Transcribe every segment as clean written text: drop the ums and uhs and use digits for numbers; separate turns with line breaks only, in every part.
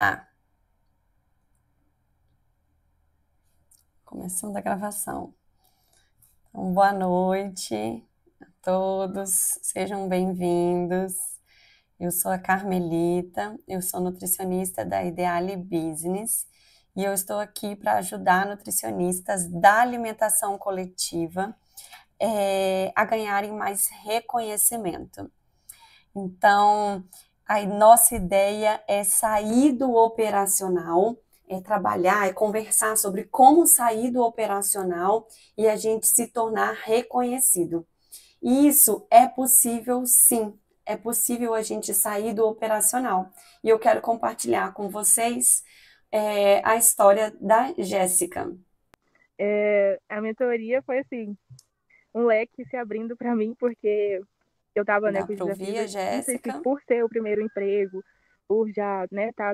Ah, começando a gravação. Então, boa noite a todos, sejam bem-vindos. Eu sou a Carmelita, eu sou nutricionista da Ideale Business e eu estou aqui para ajudar nutricionistas da alimentação coletiva a ganharem mais reconhecimento. Então, a nossa ideia é sair do operacional, é trabalhar, é conversar sobre como sair do operacional e a gente se tornar reconhecido. E isso é possível, sim. É possível a gente sair do operacional. E eu quero compartilhar com vocês a história da Jéssica.
A mentoria foi assim, um leque se abrindo para mim, porque eu estava, né,
Dá
com os
para ouvir a
desafios, não sei se
Jéssica?
por ser o primeiro emprego, por já, né, estar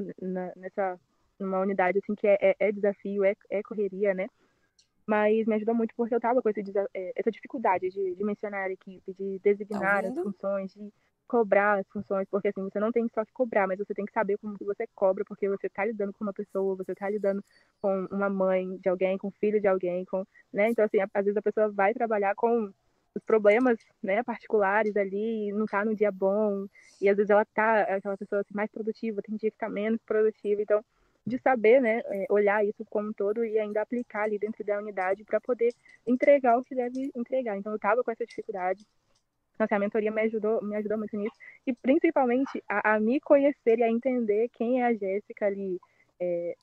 nessa numa unidade assim que é desafio, é correria, né? Mas me ajudou muito porque eu estava com essa dificuldade de mencionar a equipe, de
Tá
designar as
ouvindo?
funções, de cobrar as funções, porque assim, você não tem só que cobrar, mas você tem que saber como que você cobra, porque você está lidando com uma pessoa, você está lidando com uma mãe de alguém, com um filho de alguém, com, né? Então, assim, às vezes a pessoa vai trabalhar com os problemas, né, particulares ali, não tá no dia bom, e às vezes ela tá aquela pessoa assim, mais produtiva, tem dia que tá menos produtiva, então de saber, né, olhar isso como um todo e ainda aplicar ali dentro da unidade para poder entregar o que deve entregar. Então eu estava com essa dificuldade. Nossa, a mentoria me ajudou muito nisso e principalmente a me conhecer e a entender quem é a Jéssica ali,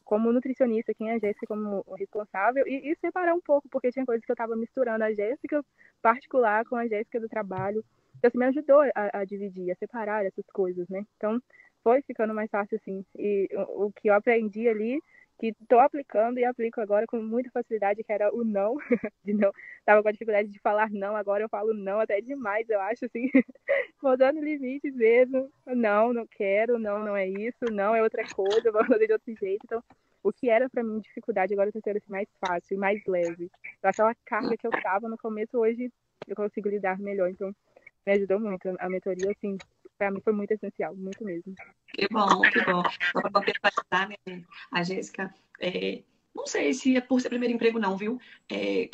como nutricionista, quem é a Jéssica como responsável e separar um pouco, porque tinha coisas que eu estava misturando a Jéssica particular com a Jéssica do trabalho. Então, assim, me ajudou a dividir, a separar essas coisas, né? Então, foi ficando mais fácil, assim. E o que eu aprendi ali, que estou aplicando e aplico agora com muita facilidade, que era o não, de não. Tava com a dificuldade de falar não, agora eu falo não até demais, eu acho, assim, botando limites mesmo. Não, não quero, não, não é isso, não é outra coisa, vou fazer de outro jeito. Então, o que era para mim dificuldade agora está sendo assim, mais fácil e mais leve. Então, aquela carga que eu tava no começo, hoje eu consigo lidar melhor. Então, me ajudou muito. A mentoria, assim, para mim foi muito essencial, muito mesmo.
Que bom, que bom. Só para contextualizar, né, a Jéssica, não sei se é por ser primeiro emprego, não, viu?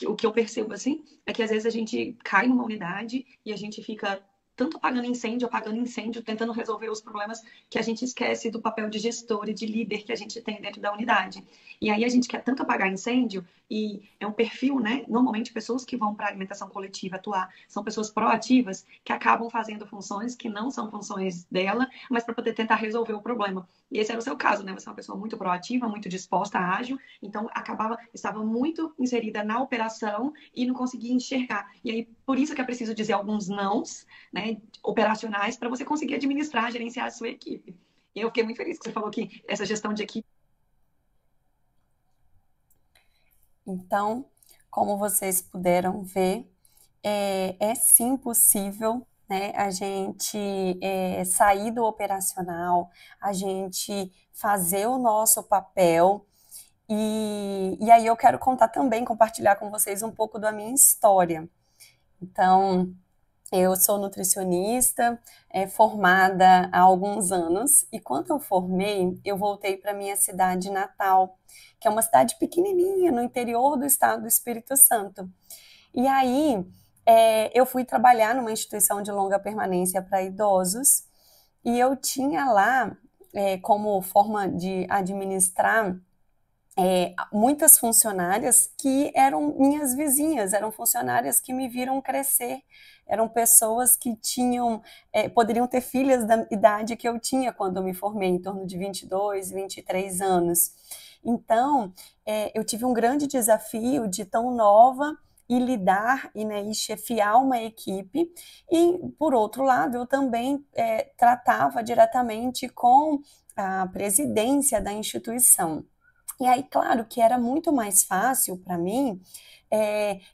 O que eu percebo, assim, é que às vezes a gente cai numa unidade e a gente fica tanto apagando incêndio, tentando resolver os problemas, que a gente esquece do papel de gestor e de líder que a gente tem dentro da unidade. E aí a gente quer tanto apagar incêndio, e é um perfil, né? Normalmente, pessoas que vão para a alimentação coletiva atuar são pessoas proativas que acabam fazendo funções que não são funções dela, mas para poder tentar resolver o problema. E esse era o seu caso, né? Você é uma pessoa muito proativa, muito disposta, ágil, então estava muito inserida na operação e não conseguia enxergar. E aí, por isso que é preciso dizer alguns nãos, né, operacionais, para você conseguir administrar, gerenciar a sua equipe. E eu fiquei muito feliz que você falou que essa gestão de equipe.
Então, como vocês puderam ver, é sim possível, né, a gente sair do operacional, a gente fazer o nosso papel. E aí eu quero contar também, compartilhar com vocês um pouco da minha história. Então, eu sou nutricionista, formada há alguns anos, e quando eu formei, eu voltei para minha cidade natal, que é uma cidade pequenininha no interior do estado do Espírito Santo. E aí, eu fui trabalhar numa instituição de longa permanência para idosos, e eu tinha lá, como forma de administrar, muitas funcionárias que eram minhas vizinhas, eram funcionárias que me viram crescer, eram pessoas que poderiam ter filhas da idade que eu tinha quando eu me formei, em torno de 22, 23 anos. Então, eu tive um grande desafio de tão nova e lidar né, e chefiar uma equipe, e por outro lado, eu também tratava diretamente com a presidência da instituição. E aí, claro que era muito mais fácil para mim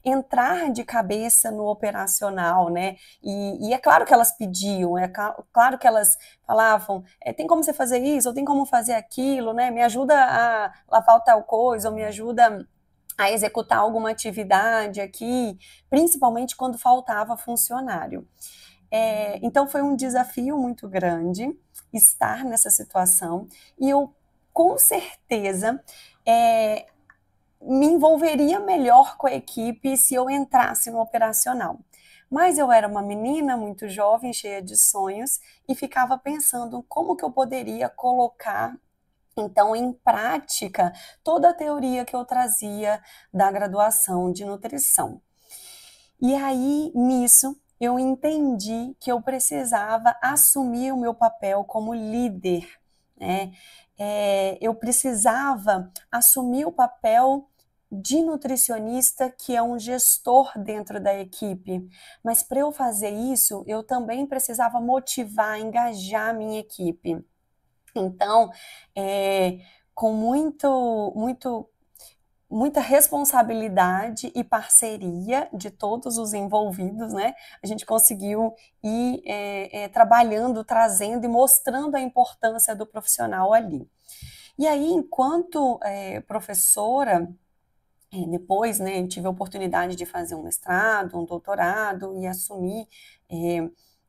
entrar de cabeça no operacional, né? E é claro que elas pediam, claro que elas falavam, tem como você fazer isso, ou tem como fazer aquilo, né? Me ajuda a lavar tal coisa, ou me ajuda a executar alguma atividade aqui, principalmente quando faltava funcionário. Então foi um desafio muito grande estar nessa situação, e eu com certeza me envolveria melhor com a equipe se eu entrasse no operacional. Mas eu era uma menina muito jovem, cheia de sonhos, e ficava pensando como que eu poderia colocar, então, em prática, toda a teoria que eu trazia da graduação de nutrição. E aí, nisso, eu entendi que eu precisava assumir o meu papel como líder, né? Eu precisava assumir o papel de nutricionista, que é um gestor dentro da equipe. Mas para eu fazer isso, eu também precisava motivar, engajar a minha equipe. Então, com muita responsabilidade e parceria de todos os envolvidos, né? A gente conseguiu ir trabalhando, trazendo e mostrando a importância do profissional ali. E aí, enquanto professora, depois, né, eu tive a oportunidade de fazer um mestrado, um doutorado e assumir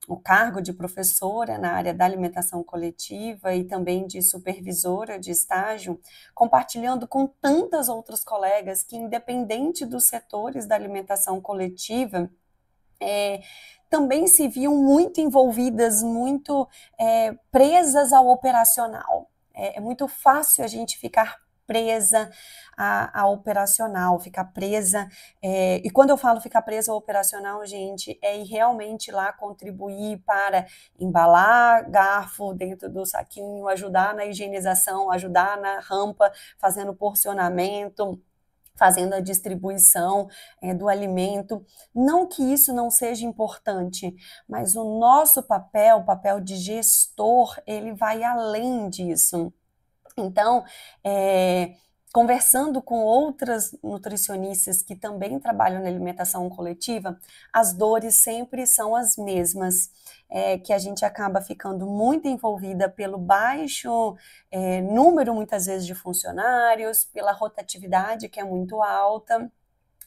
o cargo de professora na área da alimentação coletiva e também de supervisora de estágio, compartilhando com tantas outras colegas que, independente dos setores da alimentação coletiva, também se viam muito envolvidas, muito presas ao operacional. É muito fácil a gente ficar presa a operacional, ficar presa, e quando eu falo ficar presa ao operacional, gente, é ir realmente lá contribuir para embalar garfo dentro do saquinho, ajudar na higienização, ajudar na rampa, fazendo porcionamento, fazendo a distribuição do alimento. Não que isso não seja importante, mas o nosso papel, o papel de gestor, ele vai além disso. Então, conversando com outras nutricionistas que também trabalham na alimentação coletiva, as dores sempre são as mesmas, que a gente acaba ficando muito envolvida pelo baixo número, muitas vezes, de funcionários, pela rotatividade que é muito alta.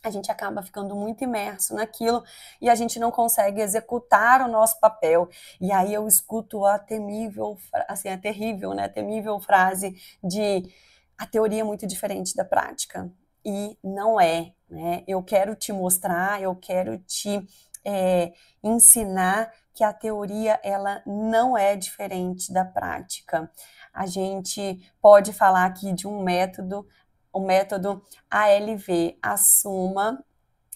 A gente acaba ficando muito imerso naquilo e a gente não consegue executar o nosso papel. E aí eu escuto a temível, assim, a terrível, né, temível frase de a teoria é muito diferente da prática. E não é, né? Eu quero te mostrar, eu quero te ensinar que a teoria, ela não é diferente da prática. A gente pode falar aqui de um método, o método ALV, assuma,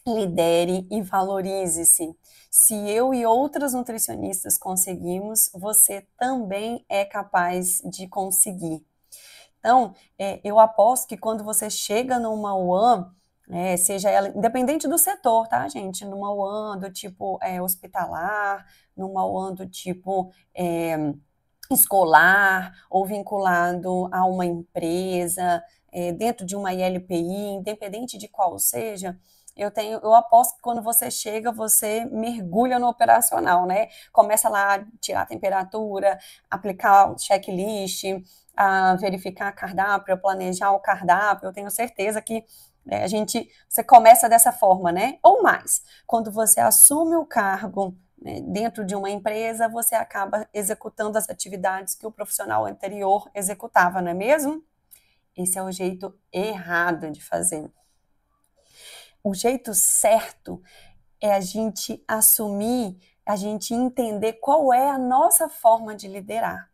lidere e valorize-se. Se eu e outras nutricionistas conseguimos, você também é capaz de conseguir. Então, eu aposto que quando você chega numa UAN, seja ela, independente do setor, tá, gente? Numa UAN do tipo hospitalar, numa UAN do tipo escolar ou vinculado a uma empresa, dentro de uma ILPI, independente de qual seja, eu aposto que quando você chega, você mergulha no operacional, né? Começa lá a tirar a temperatura, aplicar o checklist, a verificar cardápio, a planejar o cardápio. Eu tenho certeza que você começa dessa forma, né? Ou mais, quando você assume o cargo dentro de uma empresa, você acaba executando as atividades que o profissional anterior executava, não é mesmo? Esse é o jeito errado de fazer. O jeito certo é a gente assumir, a gente entender qual é a nossa forma de liderar.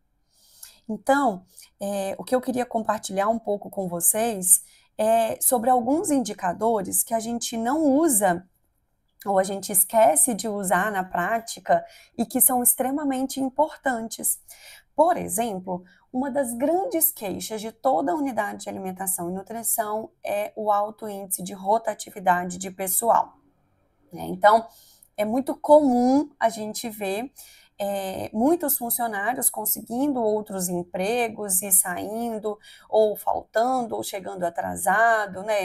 Então, o que eu queria compartilhar um pouco com vocês é sobre alguns indicadores que a gente não usa ou a gente esquece de usar na prática e que são extremamente importantes. Por exemplo, uma das grandes queixas de toda a unidade de alimentação e nutrição é o alto índice de rotatividade de pessoal. Então, é muito comum a gente ver muitos funcionários conseguindo outros empregos e saindo, ou faltando, ou chegando atrasado, né,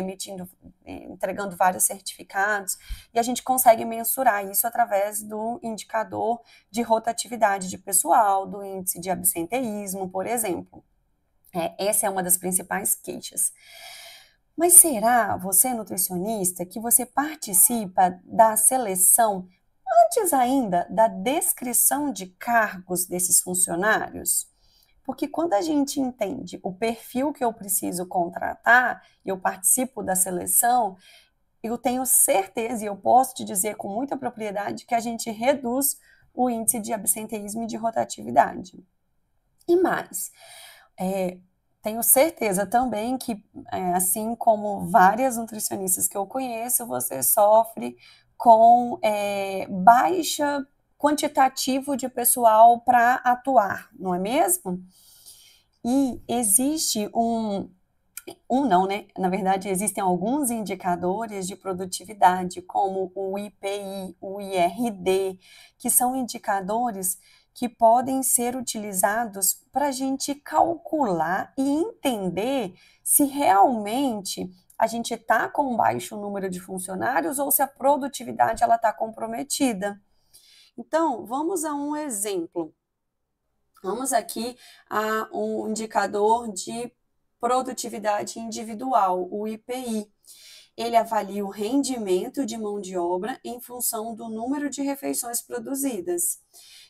entregando vários certificados, e a gente consegue mensurar isso através do indicador de rotatividade de pessoal, do índice de absenteísmo, por exemplo. Essa é uma das principais queixas. Mas será, você nutricionista, que você participa da seleção antes ainda da descrição de cargos desses funcionários? Porque quando a gente entende o perfil que eu preciso contratar, eu participo da seleção, eu tenho certeza, e eu posso te dizer com muita propriedade, que a gente reduz o índice de absenteísmo e de rotatividade. E mais, tenho certeza também que, assim como várias nutricionistas que eu conheço, você sofre com baixa quantitativo de pessoal para atuar, não é mesmo? E existe não, né? Na verdade, existem alguns indicadores de produtividade, como o IPI, o IRD, que são indicadores que podem ser utilizados para a gente calcular e entender se realmente a gente está com um baixo número de funcionários ou se a produtividade ela está comprometida. Então, vamos a um exemplo. Vamos aqui a um indicador de produtividade individual, o IPI. Ele avalia o rendimento de mão de obra em função do número de refeições produzidas.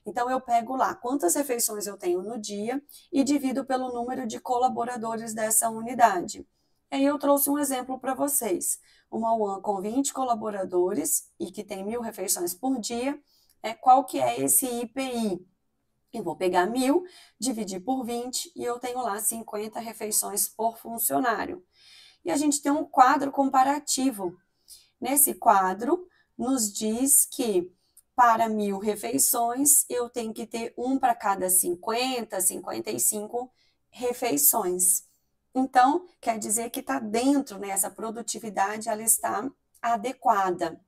Então, eu pego lá quantas refeições eu tenho no dia e divido pelo número de colaboradores dessa unidade. E aí eu trouxe um exemplo para vocês. Uma UAN com 20 colaboradores e que tem 1.000 refeições por dia, qual que é esse IPI? Eu vou pegar 1.000, dividir por 20 e eu tenho lá 50 refeições por funcionário. E a gente tem um quadro comparativo. Nesse quadro, nos diz que para 1.000 refeições, eu tenho que ter um para cada 50, 55 refeições. Então, quer dizer que está dentro, né? Essa produtividade, ela está adequada.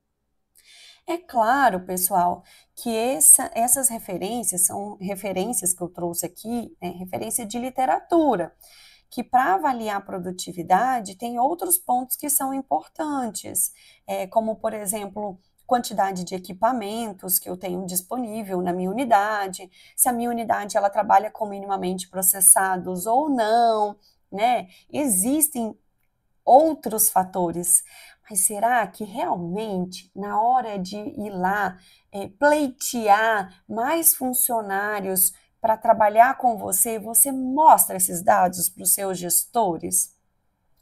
É claro, pessoal, que essas referências são referências que eu trouxe aqui, referência de literatura, que para avaliar a produtividade tem outros pontos que são importantes, como, por exemplo, quantidade de equipamentos que eu tenho disponível na minha unidade, se a minha unidade ela trabalha com minimamente processados ou não, né? Existem outros fatores. Mas será que realmente, na hora de ir lá, pleitear mais funcionários para trabalhar com você, você mostra esses dados para os seus gestores?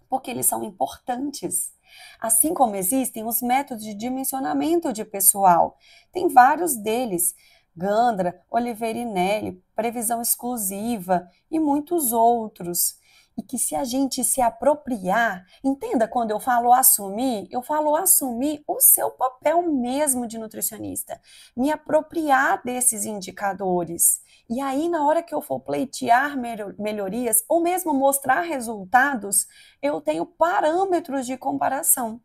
Porque eles são importantes. Assim como existem os métodos de dimensionamento de pessoal. Tem vários deles. Gandra, Oliveirinelli, previsão exclusiva e muitos outros. E que se a gente se apropriar, entenda quando eu falo assumir o seu papel mesmo de nutricionista, me apropriar desses indicadores. E aí, na hora que eu for pleitear melhorias, ou mesmo mostrar resultados, eu tenho parâmetros de comparação.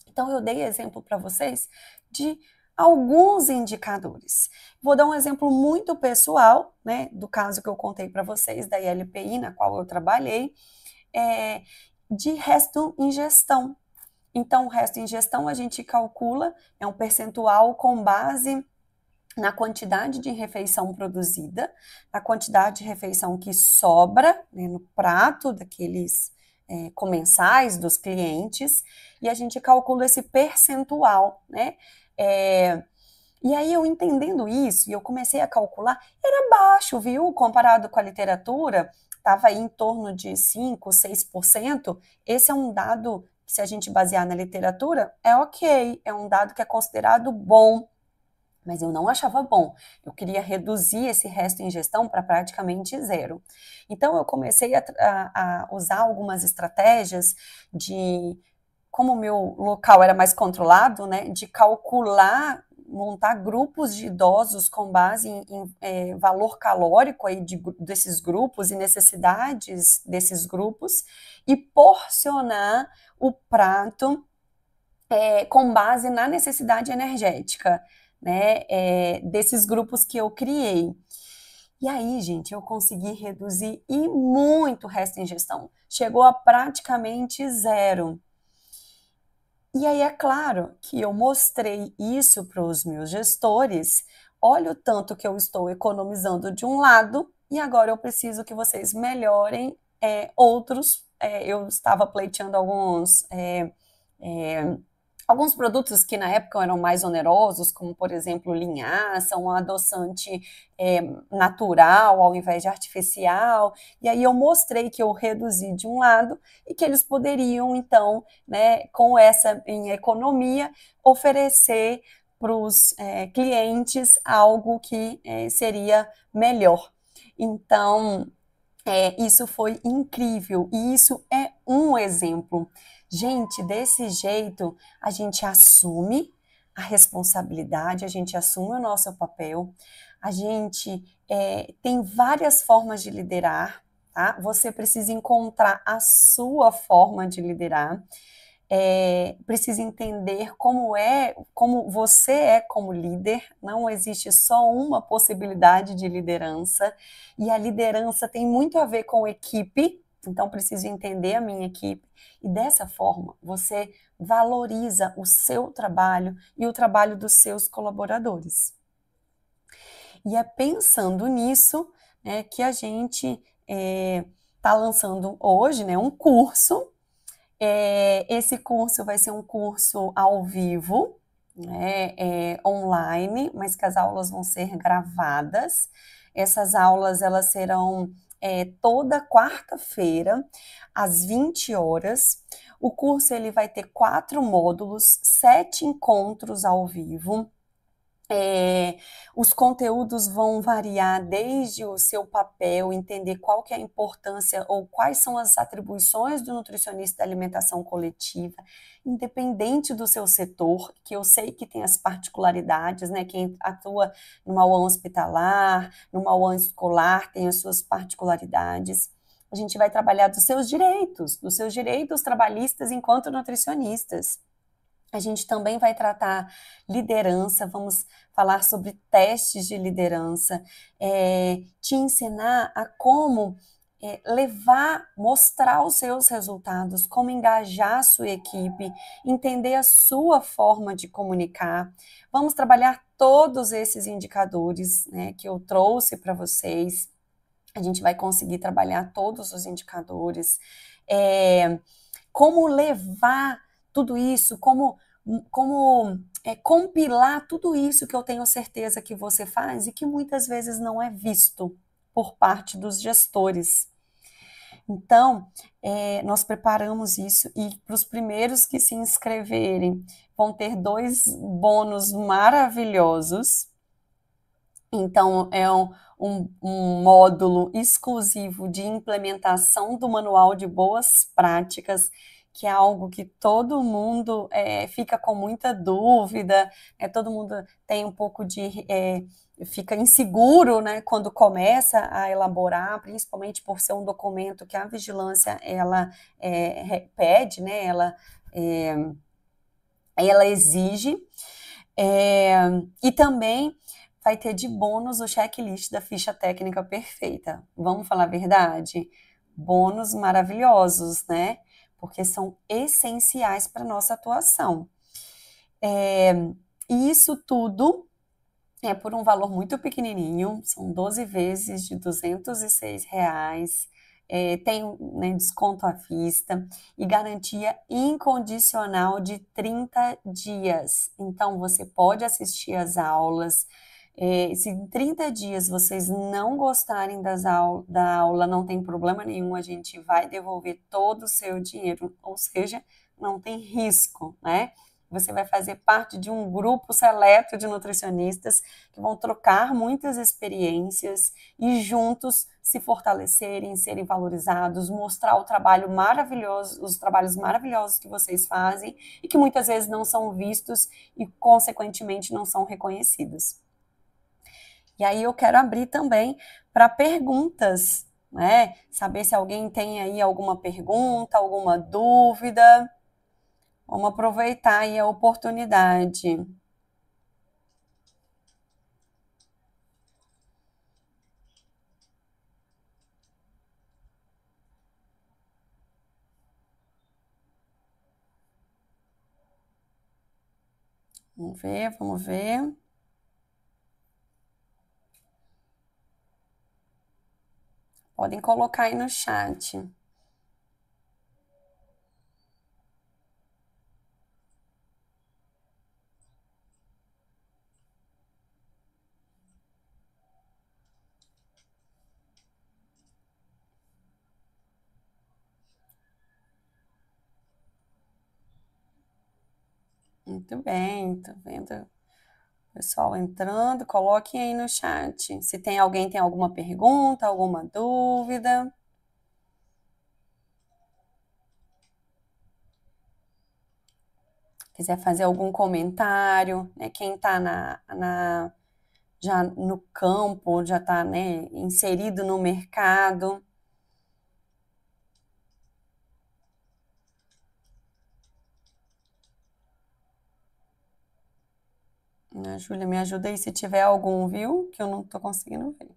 Então, eu dei exemplo para vocês de alguns indicadores. Vou dar um exemplo muito pessoal, né, do caso que eu contei para vocês, da ILPI, na qual eu trabalhei, de resto em gestão. Então, o resto em gestão a gente calcula, é um percentual com base na quantidade de refeição produzida, na quantidade de refeição que sobra, né, no prato daqueles comensais dos clientes, e a gente calcula esse percentual, né? E aí eu entendendo isso, e eu comecei a calcular, era baixo, viu? Comparado com a literatura, estava aí em torno de 5%, 6%. Esse é um dado que, se a gente basear na literatura, é ok, é um dado que é considerado bom. Mas eu não achava bom. Eu queria reduzir esse resto em gestão para praticamente zero. Então, eu comecei a usar algumas estratégias de, como o meu local era mais controlado, né, de calcular, montar grupos de idosos com base em valor calórico aí desses grupos e necessidades desses grupos e porcionar o prato com base na necessidade energética, né, desses grupos que eu criei. E aí, gente, eu consegui reduzir e muito o resto em gestão. Chegou a praticamente zero. E aí, é claro que eu mostrei isso para os meus gestores. Olha o tanto que eu estou economizando de um lado e agora eu preciso que vocês melhorem outros. Eu estava pleiteando Alguns produtos que na época eram mais onerosos, como por exemplo linhaça, um adoçante natural ao invés de artificial, e aí eu mostrei que eu reduzi de um lado e que eles poderiam então, né, com essa em economia, oferecer para os clientes algo que seria melhor. Então, isso foi incrível e isso é um exemplo. Gente, desse jeito a gente assume a responsabilidade, a gente assume o nosso papel, a gente tem várias formas de liderar, tá? Você precisa encontrar a sua forma de liderar. Precisa entender como você é como líder, não existe só uma possibilidade de liderança, e a liderança tem muito a ver com equipe, então preciso entender a minha equipe, e dessa forma você valoriza o seu trabalho e o trabalho dos seus colaboradores. E é pensando nisso, né, que a gente está lançando hoje, né, um curso. Esse curso vai ser um curso ao vivo, né, online, mas que as aulas vão ser gravadas. Essas aulas elas serão toda quarta-feira, às 20 horas. O curso ele vai ter 4 módulos, 7 encontros ao vivo. Os conteúdos vão variar desde o seu papel, entender qual que é a importância ou quais são as atribuições do nutricionista da alimentação coletiva, independente do seu setor, que eu sei que tem as particularidades, né? Quem atua numa UAN hospitalar, numa UAN escolar, tem as suas particularidades. A gente vai trabalhar dos seus direitos trabalhistas enquanto nutricionistas. A gente também vai tratar liderança, vamos falar sobre testes de liderança, te ensinar a como mostrar os seus resultados, como engajar a sua equipe, entender a sua forma de comunicar. Vamos trabalhar todos esses indicadores, né, que eu trouxe para vocês. A gente vai conseguir trabalhar todos os indicadores. Como levar tudo isso, como compilar tudo isso que eu tenho certeza que você faz e que muitas vezes não é visto por parte dos gestores. Então, nós preparamos isso e para os primeiros que se inscreverem vão ter 2 bônus maravilhosos. Então, é um módulo exclusivo de implementação do Manual de Boas Práticas, que é algo que todo mundo fica com muita dúvida, todo mundo tem um pouco de... fica inseguro, né, quando começa a elaborar, principalmente por ser um documento que a vigilância ela pede, né, ela exige, e também vai ter de bônus o checklist da ficha técnica perfeita. Vamos falar a verdade? Bônus maravilhosos, né? Porque são essenciais para a nossa atuação. E isso tudo é por um valor muito pequenininho, são 12 vezes de R$ 206, tem, né, desconto à vista e garantia incondicional de 30 dias. Então, você pode assistir às aulas. Se em 30 dias vocês não gostarem da aula, não tem problema nenhum, a gente vai devolver todo o seu dinheiro, ou seja, não tem risco, né? Você vai fazer parte de um grupo seleto de nutricionistas que vão trocar muitas experiências e juntos se fortalecerem, serem valorizados, mostrar o trabalho maravilhoso, os trabalhos maravilhosos que vocês fazem e que muitas vezes não são vistos e, consequentemente, não são reconhecidos. E aí eu quero abrir também para perguntas, né? Saber se alguém tem aí alguma pergunta, alguma dúvida. Vamos aproveitar aí a oportunidade. Vamos ver, vamos ver. Podem colocar aí no chat. Muito bem, tô vendo o pessoal entrando. Coloquem aí no chat se tem alguém tem alguma pergunta, alguma dúvida. Quiser fazer algum comentário, né? Quem está já no campo, já está, né, inserido no mercado. Júlia, me ajuda aí se tiver algum, viu? Que eu não estou conseguindo ver.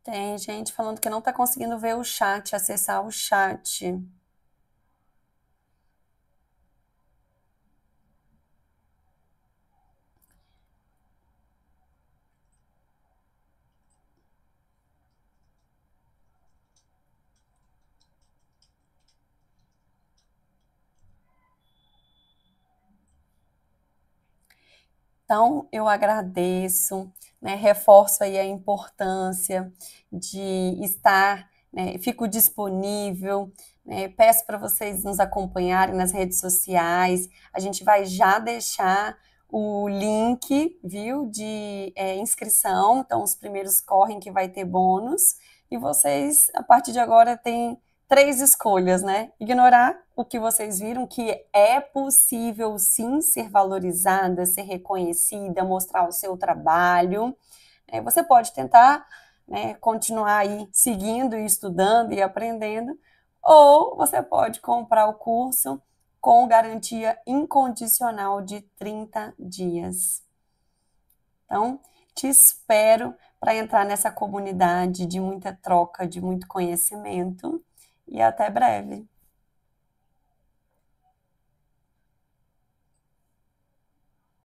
Tem gente falando que não está conseguindo ver o chat, acessar o chat. Então, eu agradeço, né, reforço aí a importância de estar, né, fico disponível, né, peço para vocês nos acompanharem nas redes sociais, a gente vai já deixar o link, viu, de inscrição, então os primeiros correm que vai ter bônus, e vocês, a partir de agora, têm 3 escolhas, né? Ignorar o que vocês viram, que é possível sim ser valorizada, ser reconhecida, mostrar o seu trabalho. Você pode tentar, né, continuar aí seguindo e estudando e aprendendo, ou você pode comprar o curso com garantia incondicional de 30 dias. Então, te espero para entrar nessa comunidade de muita troca, de muito conhecimento, e até breve.